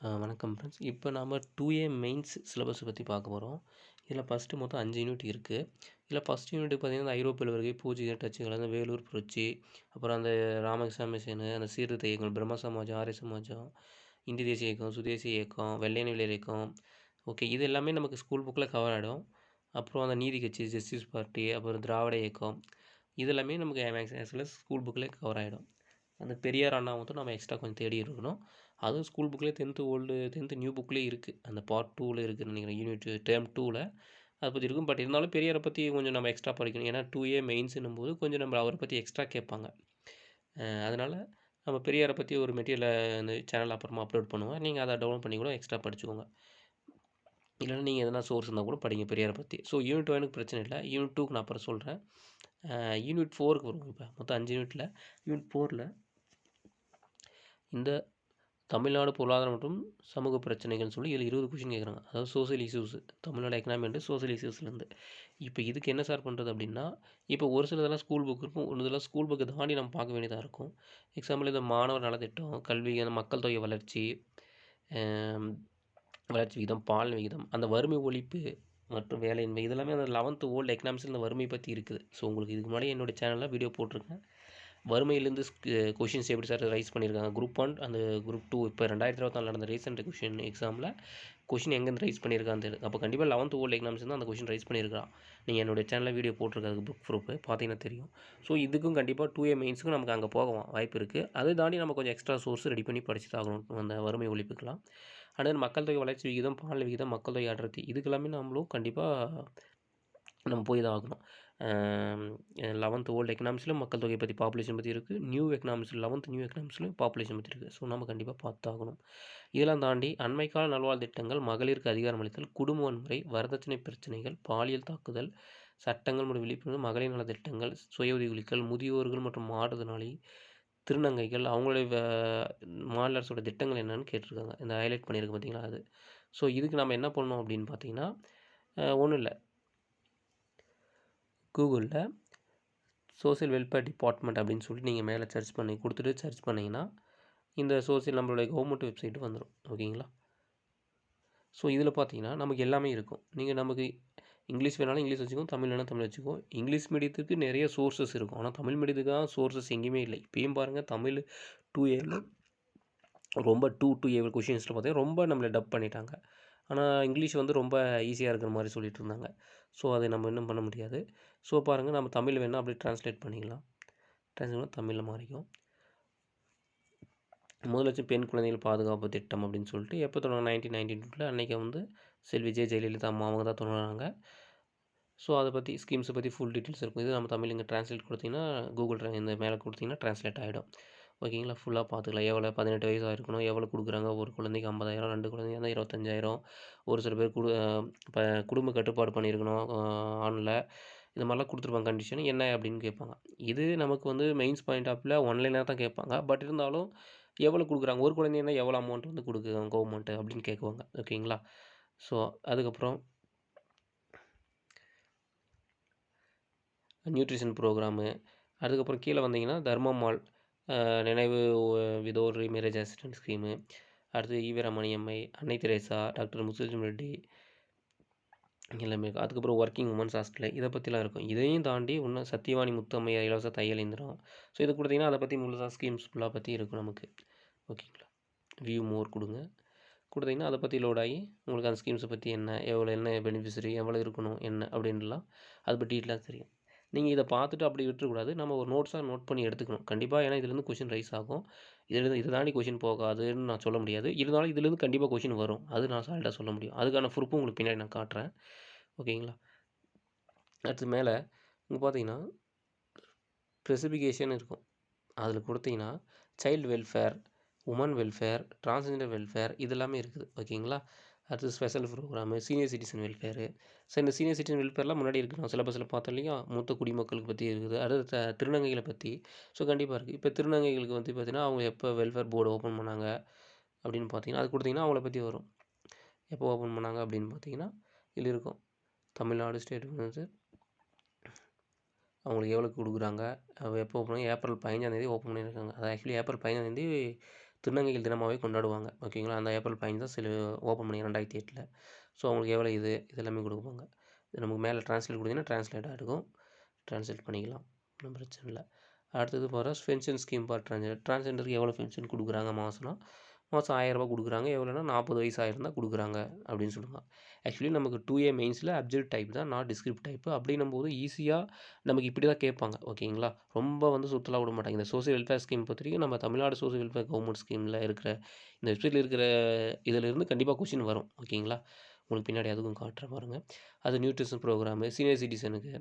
வணக்கம் ஃப்ரெண்ட்ஸ். இப்போ நாம 2A மெயின்ஸ் சிலபஸ பத்தி பார்க்க போறோம். இதில ஃபர்ஸ்ட்டு மொத்தம் 5 யூனிட் இருக்கு. இதில ஃபர்ஸ்ட் யூனிட் பார்த்தீங்கன்னா, இந்த ஐரோப்பியல் வருகை, பூர்வீக டச்சுகள், அந்த வேலூர் புரட்சி, அப்புறம் அந்த ராமகிருஷ்ண மிஷனு, அந்த சீர்திருத்த இயக்கங்கள், பிரம்ம சமாஜம், ஆரிய சமாஜம், இந்திய தேசிய இயக்கம், சுதேசி இயக்கம், வெள்ளையனே வெளியேறு இயக்கம். ஓகே. இது எல்லாமே நமக்கு ஸ்கூல் புக்ல கவர் ஆயிடும். அப்புறம் அந்த நீதி கட்சி, ஜஸ்டிஸ் பார்ட்டி, அப்புறம் திராவிட இயக்கம். இது எல்லாமே நமக்கு ஆஸ் வெல் அஸ் ஸ்கூல் புக்லயே கவர் ஆயிடும். அந்த பெரியார் அண்ணா மட்டும் நம்ம எக்ஸ்ட்ரா கொஞ்சம் தேடி இருக்கணும். அதுவும் ஸ்கூல் புக்லேயே 10th நியூ புக்லேயே இருக்குது. அந்த பார்ட் 2ல இருக்குதுன்னு நினைக்கிறேன். யூனிட் டேர்ம் 2ல அதை பற்றி இருக்கும். பட் இருந்தாலும் பெரியாரை பற்றி கொஞ்சம் நம்ம எக்ஸ்ட்ரா படிக்கணும். ஏன்னா 2A மெயின்ஸுன்னும் போது கொஞ்சம் நம்ம அவரை பற்றி எக்ஸ்ட்ரா கேட்பாங்க. அதனால் நம்ம பெரியாரை பற்றி ஒரு மெட்டீரியலை இந்த சேனல் அப்புறமா அப்லோட் பண்ணுவோம். நீங்கள் அதை டவுன்லோட் பண்ணி கூட எக்ஸ்ட்ரா படிச்சுக்கோங்க. இல்லைன்னா நீங்கள் எதனா சோர்ஸ் இருந்தால் கூட படிங்க பெரியாரை பற்றி. ஸோ யூனிட் 1க்கு பிரச்சனை இல்லை. யூனிட் 2க்கு நான் அப்புறம் சொல்கிறேன். யூனிட் 4க்கு வருவோம். இப்போ மொத்தம் 5 யூனிட்டில் யூனிட் 4ல் இந்த தமிழ்நாடு பொருளாதாரம் மற்றும் சமூக பிரச்சனைகள்னு சொல்லி இதில் 20 கொஷின் கேட்குறாங்க. அதாவது social issues, Tamil Nadu economy and social இஷ்யூஸ்லேருந்து. இப்போ இதுக்கு என்ன சார் பண்ணுறது அப்படின்னா, இப்போ ஒரு சிலதெல்லாம் ஸ்கூல் புக் இருக்கும். ஒரு இதெல்லாம் ஸ்கூல் புக்கை தாண்டி நம்ம பார்க்க வேண்டியதாக இருக்கும். எக்ஸாம்பிள் இந்த மாணவர் நலத்திட்டம், கல்வி, அந்த மக்கள் தொகை வளர்ச்சி, வளர்ச்சி விகிதம், பால் விகிதம், அந்த வறுமை ஒழிப்பு மற்றும் வேலையின்மை, இதெல்லாமே அந்த 11th ஓல்டு எக்கனாமிக்ஸில் இந்த வறுமை பற்றி இருக்குது. ஸோ உங்களுக்கு இதுக்கு முன்னாடி என்னோடய சேனலில் வீடியோ போட்டிருக்கேன். வறுமையிலேருந்து கொஷின்ஸ் எப்படி சார் ரைஸ் பண்ணியிருக்காங்க. குரூப் 1 அந்த குரூப் 2 இப்போ 2024 நடந்த ரீசெண்ட் கொஷின் எக்ஸாமில் கொஷின் எங்கேருந்து ரைஸ் பண்ணியிருக்கான்னு தெரியுது. அப்போ கண்டிப்பாக 11th ஓல்டு எக்கனாமிக்ஸ் தான் அந்த கொஷின் ரைஸ் பண்ணியிருக்கான். நீங்கள் என்னுடைய சேனலில் வீடியோ போட்டிருக்காது புக் ப்ரூஃப் பார்த்தீங்கன்னா தெரியும். ஸோ இதுக்கும் கண்டிப்பாக 2A மெயின்ஸுக்கும் நமக்கு அங்கே போகலாம் வாய்ப்பு இருக்குது. அதை தாண்டி நம்ம கொஞ்சம் எக்ஸ்ட்ரா சோர்ஸ் ரெடி பண்ணி படிச்சு தான் ஆகணும் அந்த வறுமை ஒழிப்புக்கெலாம். அடுத்து மக்கள் தொகை வளர்ச்சி விகிதம், பால் விகிதம், மக்கள் தொகை அடர்த்தி, இதுக்கெல்லாமே நம்மளும் கண்டிப்பாக நம்ம போய் தான் ஆகணும். 11th ஓல்டு எக்கனாமிக்ஸில் மக்கள் தொகை பற்றி பாப்புலேஷன் பற்றி இருக்குது. நியூ எக்கனாமிக்ஸ் 11th நியூ எக்கனாமிக்ஸ்லையும் பாப்புலேஷன் பற்றி இருக்குது. ஸோ நம்ம கண்டிப்பாக பார்த்து ஆகணும். இதெல்லாம் தாண்டி அண்மைக்கால நல்வாழ்வு திட்டங்கள், மகளிருக்கு அதிகாரம் அளித்தல், குடும்ப வன்முறை, வரதட்சணை பிரச்சனைகள், பாலியல் தாக்குதல், சட்டங்கள் மற்றும் விழிப்புணர்வு, மகளிர் நல திட்டங்கள், சுய உதவிக்குழுக்கள், முதியோர்கள் மற்றும் மாற்றுத்திறனாளி, திருநங்கைகள், அவங்களுடைய மாநில அரசோட திட்டங்கள் என்னென்னு கேட்டிருக்காங்க. இந்த ஹைலைட் பண்ணியிருக்கு பார்த்தீங்களா அது. ஸோ இதுக்கு நம்ம என்ன பண்ணணும் அப்படின்னு பார்த்தீங்கன்னா, ஒன்றும் இல்லை. கூகுளில் சோசியல் வெல்ஃபேர் டிபார்ட்மெண்ட் அப்படின்னு சொல்லி நீங்கள் மேலே சர்ச் பண்ணி கொடுத்துட்டு சர்ச் பண்ணிங்கன்னா இந்த சோசியல் நம்மளுடைய கவர்மெண்ட் வெப்சைட்டு வந்துடும். ஓகேங்களா? ஸோ இதில் பார்த்தீங்கன்னா நமக்கு எல்லாமே இருக்கும். நமக்கு இங்கிலீஷ் வேணாலும் இங்கிலீஷ் வச்சுக்கோங்க, தமிழ் வேணாலும் தமிழ் வச்சுக்கோங்க. இங்கிலீஷ் மீடியத்துக்கு நிறைய சோர்ஸஸ் இருக்கும். ஆனால் தமிழ் மீடியத்துக்காக சோர்ஸஸ் எங்கேயுமே இல்லை. இப்பயும் பாருங்கள், தமிழ் 2Aவில் ரொம்ப 2A கொஷின்ஸில் பார்த்தீங்கன்னா ரொம்ப நம்மளை டப் பண்ணிட்டாங்க. ஆனால் இங்கிலீஷ் வந்து ரொம்ப ஈஸியாக இருக்கிற மாதிரி சொல்லிட்டு இருந்தாங்க. ஸோ அதை நம்ம இன்னும் பண்ண முடியாது. ஸோ பாருங்கள், நம்ம தமிழ் வேணால் அப்படியே ட்ரான்ஸ்லேட் பண்ணிக்கலாம். ட்ரான்ஸ்லேட் தமிழில் மாறிக்கும். முதலமைச்சர் பெண் குழந்தைகள் பாதுகாப்பு திட்டம் அப்படின்னு சொல்லிட்டு எப்போ தொடங்கினா 1992 அன்றைக்கி வந்து செல்வி ஜெயலலிதா அம்மா அவங்க தான் தொடங்கினாங்க. ஸோ அதை பற்றி ஸ்கீம்ஸை பற்றி ஃபுல் டீட்டெயில்ஸ் இருக்கும். இது நம்ம தமிழ் இங்கே ட்ரான்ஸ்லேட் கொடுத்தீங்கன்னா கூகுள் இந்த மேலே கொடுத்தீங்கன்னா ட்ரான்ஸ்லேட் ஆகிடும். ஓகேங்களா? ஃபுல்லாக பார்த்துக்கலாம். எவ்வளோ 18 வயசு ஆயிருக்கணும், எவ்வளோ கொடுக்குறாங்க, ஒரு குழந்தைக்கு 50,000, 2 குழந்தைங்க இருந்தால் 25,000, ஒரு சில பேர் இப்போ குடும்ப கட்டுப்பாடு பண்ணியிருக்கணும் ஆணில், இந்த மாதிரிலாம் கொடுத்துருப்பாங்க கண்டிஷன். என்ன அப்படின்னு கேட்பாங்க. இது நமக்கு வந்து மெயின்ஸ் பாயிண்ட் ஆஃப் வியூவில் ஒன்லைனாக தான் கேட்பாங்க. பட் இருந்தாலும் எவ்வளோ கொடுக்குறாங்க, ஒரு குழந்தைன்னா எவ்வளோ அமௌண்ட் வந்து கொடுக்குறாங்க கவர்மெண்ட்டு அப்படின்னு கேட்குவாங்க. ஓகேங்களா? ஸோ அதுக்கப்புறம் நியூட்ரிஷன் ப்ரோக்ராமு, அதுக்கப்புறம் கீழே வந்தீங்கன்னா தர்மம்மாள் நினைவு விதோர் மேரேஜ் அசிஸ்டன்ட் ஸ்கீமு, அடுத்து ஈவே மணியம்மை, அன்னை தெரேசா, டாக்டர் முத்துலட்சுமி ரெட்டி எல்லாமே இருக்கும். அதுக்கப்புறம் ஒர்க்கிங் உமன்ஸ் ஹாஸ்டல், இதை பற்றிலாம் இருக்கும். இதையும் தாண்டி இன்னும் சத்தியவாணி முத்தம்மையார் இலவச தையல் இயந்திரம். ஸோ இது கொடுத்தீங்கன்னா அதை பற்றி முழுசாக ஸ்கீம்ஸ் ஃபுல்லாக பற்றி இருக்கும் நமக்கு. ஓகேங்களா? வியூ மோர் கொடுத்தீங்கன்னா அதை பற்றி லோட் ஆகி உங்களுக்கு அந்த ஸ்கீம்ஸை பற்றி என்ன பெனிஃபிஷரி எவ்வளோ இருக்கணும் என்ன அப்படின்லாம் அதை பற்றி டீட்டெயிலாக தெரியும். நீங்கள் இதை பார்த்துட்டு அப்படி விட்டுறக்கூடாது. நம்ம ஒரு நோட் பண்ணி எடுத்துக்கணும் கண்டிப்பாக. ஏன்னா இதுலேருந்து கொஷின் ரைஸ் ஆகும். இதை தாண்டி கொஷின் போகாதுன்னு நான் சொல்ல முடியாது. இருந்தாலும் இதுலேருந்து கண்டிப்பாக கொஷின் வரும். அது நான் சால்ட்டாக சொல்ல முடியும். அதுக்கான ப்ரூஃபும் உங்களுக்கு பின்னாடி நான் காட்டுறேன். ஓகேங்களா? அடுத்து மேலே இங்கே பார்த்தீங்கன்னா ஸ்பெசிஃபிகேஷன் இருக்கும். அதில் கொடுத்தீங்கன்னா child welfare, women welfare, transgender welfare, இது எல்லாமே இருக்குது. ஓகேங்களா? அடுத்து special programme, senior citizen welfare. So இந்த சீனியர் சிட்டிசன் வெல்ஃபேர்லாம் முன்னாடி இருக்குது. நான் சிலபஸில் பார்த்தோம் இல்லையா? மூத்த குடிமக்களுக்கு பற்றி இருக்குது. அடுத்து திருநங்கைகளை பற்றி. ஸோ கண்டிப்பாக இருக்குது. இப்போ திருநங்கைகளுக்கு வந்து பார்த்தீங்கன்னா அவங்க எப்போ வெல்ஃபேர் போர்டு ஓப்பன் பண்ணாங்க அப்படின்னு பார்த்தீங்கன்னா அது கொடுத்தீங்கன்னா அவங்கள பற்றி வரும். எப்போ ஓப்பன் பண்ணாங்க அப்படின்னு பார்த்தீங்கன்னா இதில் இருக்கும். தமிழ்நாடு ஸ்டேட் வந்து அவங்களுக்கு எவ்வளோ கொடுக்குறாங்க, எப்போ ஓப்பன் பண்ணி ஏப்ரல் 15 ஓப்பன் பண்ணியிருக்காங்க. அது ஆக்சுவலி ஏப்ரல் 15 திருநங்கைகள் தினமாகவே கொண்டாடுவாங்க. ஓகேங்களா? அந்த ஏப்ரல் 15 தான் ஓப்பன் பண்ணி 2008ல். ஸோ அவங்களுக்கு எவ்வளோ இது எல்லாமே கொடுப்பாங்க. இது நமக்கு மேலே ட்ரான்ஸ்லேட் கொடுத்தீங்கன்னா ட்ரான்ஸ்லேட் ஆகிடும். ட்ரான்ஸ்லேட் பண்ணிக்கலாம், ஒன்றும் பிரச்சனை இல்லை. அடுத்தது பென்ஷன் ஸ்கீம் ஃபார் டிரான்ஸ்ஜெண்டருக்கு எவ்வளோ பென்ஷன் கொடுக்குறாங்க மாதம் 1000 கொடுக்குறாங்க. எவ்வளோனா 40 வயசு ஆயிருந்தால் கொடுக்குறாங்க அப்படின்னு சொல்லுவாங்க. ஆக்சுவலி நமக்கு 2A மெயின்ஸில் அப்ஜெக்ட் டைப் தான், நாட் டிஸ்கிரிப்ட் டைப்பு. அப்படின்னும் போது ஈஸியாக நமக்கு இப்படி தான் கேட்பாங்க. ஓகேங்களா? ரொம்ப சுற்றலாம் விட மாட்டாங்க. இந்த சோசியல் வெல்ஃபேர் ஸ்கீம் பொறுத்த வரைக்கும் நம்ம தமிழ்நாடு சோசியல் வெல்ஃபேர் கவர்மெண்ட் ஸ்கீமில் இருக்கிற இந்த வெப்சைட்டில் இருக்கிற இதிலிருந்து கண்டிப்பாக கொஷின் வரும். ஓகேங்களா? உங்களுக்கு பின்னாடி அதுக்கும் காட்டுறேன் பாருங்கள். அது நியூட்ரிஷன் ப்ரோக்ராமு, சீனியர் சிட்டிசனுக்கு.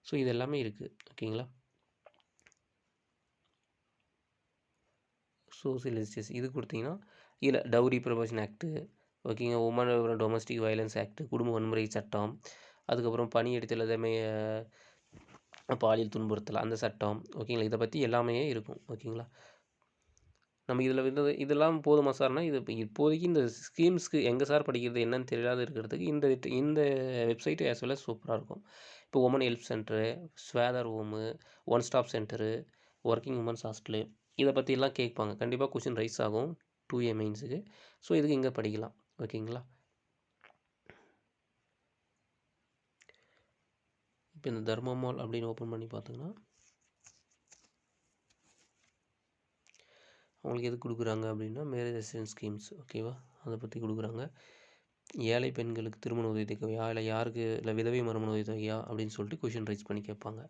ஸோ இது எல்லாமே இருக்குது. ஓகேங்களா? சோசியல் ஜஸ்டிஸ் இது கொடுத்தீங்கன்னா இதில் டவுரி ப்ரொபஷன் ஆக்ட்டு, ஓகேங்க, உமன் டொமஸ்டிக் வயலன்ஸ் ஆக்ட், குடும்ப வன்முறை சட்டம், அதுக்கப்புறம் பணியிடத்தில் அதேமே பாலியல் துன்புறுத்தல் அந்த சட்டம், ஓகேங்களா, இதை பற்றி எல்லாமே இருக்கும். ஓகேங்களா? நம்ம இதில் இதெல்லாம் போதுமா சார்னா இது இப்போதைக்கு இந்த ஸ்கீம்ஸ்க்கு எங்கே சார் படிக்கிறது என்னன்னு தெரியாத இருக்கிறதுக்கு இந்த வெப்சைட்டு ஆஸ் வெல் சூப்பராக இருக்கும். இப்போ women help centre, Swadhar home, one stop centre, working women's hostel, இதை பற்றிலாம் கேட்பாங்க. கண்டிப்பாக கொஷின் ரைஸ் ஆகும் 2A மெயின்ஸுக்கு. ஸோ இதுக்கு இங்கே படிக்கலாம். ஓகேங்களா? இப்போ இந்த தர்மமால் அப்படின்னு ஓப்பன் பண்ணி பார்த்தோங்கன்னா அவங்களுக்கு எது கொடுக்குறாங்க அப்படின்னா மேரேஜ் அசிஸ்டன்ஸ் ஸ்கீம்ஸ். ஓகேவா? அதை பற்றி கொடுக்குறாங்க. ஏழை பெண்களுக்கு திருமண உதவி தொகையா, இல்லை யாருக்கு, இல்லை விதவை மறுமண உதவி தொகையா அப்படின்னு சொல்லிட்டு கொஷின் ரைஸ் பண்ணி கேட்பாங்க.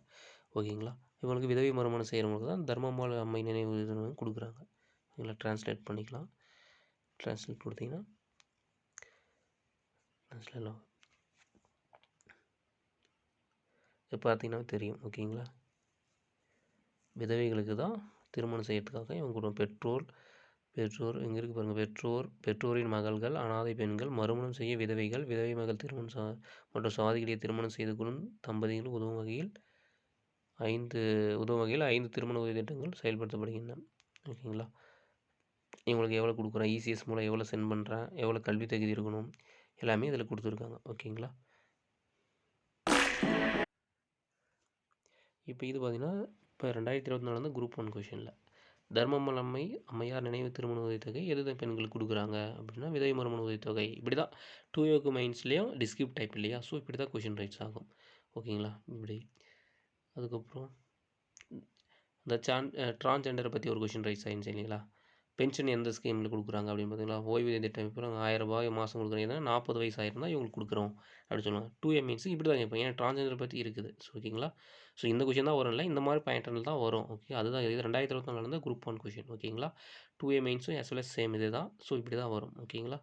ஓகேங்களா? இவங்களுக்கு விதவை மறுமணம் செய்கிறவங்களுக்கு தான் தர்மமால் அம்மை நினைவு தினம் கொடுக்குறாங்க. ஓகேங்களா? ட்ரான்ஸ்லேட் பண்ணிக்கலாம். ட்ரான்ஸ்லேட் கொடுத்தீங்கன்னா ட்ரான்ஸ்லேட் இப்போ பார்த்தீங்கன்னா தெரியும். ஓகேங்களா? விதவைகளுக்கு தான் திருமணம் செய்யறதுக்காக இவங்க கொடுக்கும். பெற்றோர் இங்கே இருக்குது பாருங்கள். பெற்றோரின் மகள்கள், அனாதை பெண்கள், மறுமணம் செய்ய விதவைகள், விதவை மகள் திருமணம் மற்றும் சாதிகளிடையே திருமணம் செய்து கொள்ளும் தம்பதிகள் உதவும் வகையில் 5 திருமண உதவி திட்டங்கள் செயல்படுத்தப்படுகின்றன. ஓகேங்களா? இவங்களுக்கு எவ்வளோ கொடுக்குறேன், இசிஎஸ் மூலம் எவ்வளோ சென்ட் பண்ணுறேன், எவ்வளோ கல்வி தகுதி இருக்கணும், எல்லாமே இதில் கொடுத்துருக்காங்க. ஓகேங்களா? இப்போ இது பார்த்திங்கன்னா இப்போ 2024 குரூப் 1 கொஷினில் தர்மமல் அம்மையார் நினைவு திருமண உதவித்தொகை எது பெண்களுக்கு கொடுக்குறாங்க அப்படின்னா விதவை மறுமண உதவித்தொகை. இப்படி தான் 2A மெயின்ஸ்லேயும் டிஸ்கிரிப்ட் டைப் இல்லையா? ஸோ இப்படி தான் கொஷின் ரைட்ஸ் ஆகும். ஓகேங்களா? இப்படி அதுக்கப்புறம் இந்த டிரான்ஸ்ஜெண்டரை பற்றி ஒரு கொஷின் ரைட்ஸ் ஆகிடுச்சு இல்லைங்களா? பென்ஷன் எந்த ஸ்கீமில் கொடுக்குறாங்க அப்படின்னு பார்த்தீங்களா? ஓய்வூதிய திட்டம் இப்போ நாங்கள் 1000 ரூபாய் மாதம் கொடுக்குறீங்கன்னா 40 வயசு ஆயிருந்தால் இவங்களுக்கு கொடுக்குறோம் அப்படின்னு சொல்லுவாங்க. 2A மீன்ஸ் இப்படி தான் கேட்போம். ஏன்னா டிரான்ஸ்ஜெண்டர் பற்றி இருக்குது. ஸோ ஓகேங்களா? ஸோ இந்த கொஷின் தான் வரும், இல்லை இந்த மாதிரி பேட்டர்னில் தான் வரும். ஓகே, அதுதான் இது 2024 குரூப் 1 கொஷின். ஓகேங்களா? 2A மெயின்ஸும் ஆஸ் வெல் சேம் இது தான். ஸோ இப்படி தான் வரும். ஓகேங்களா?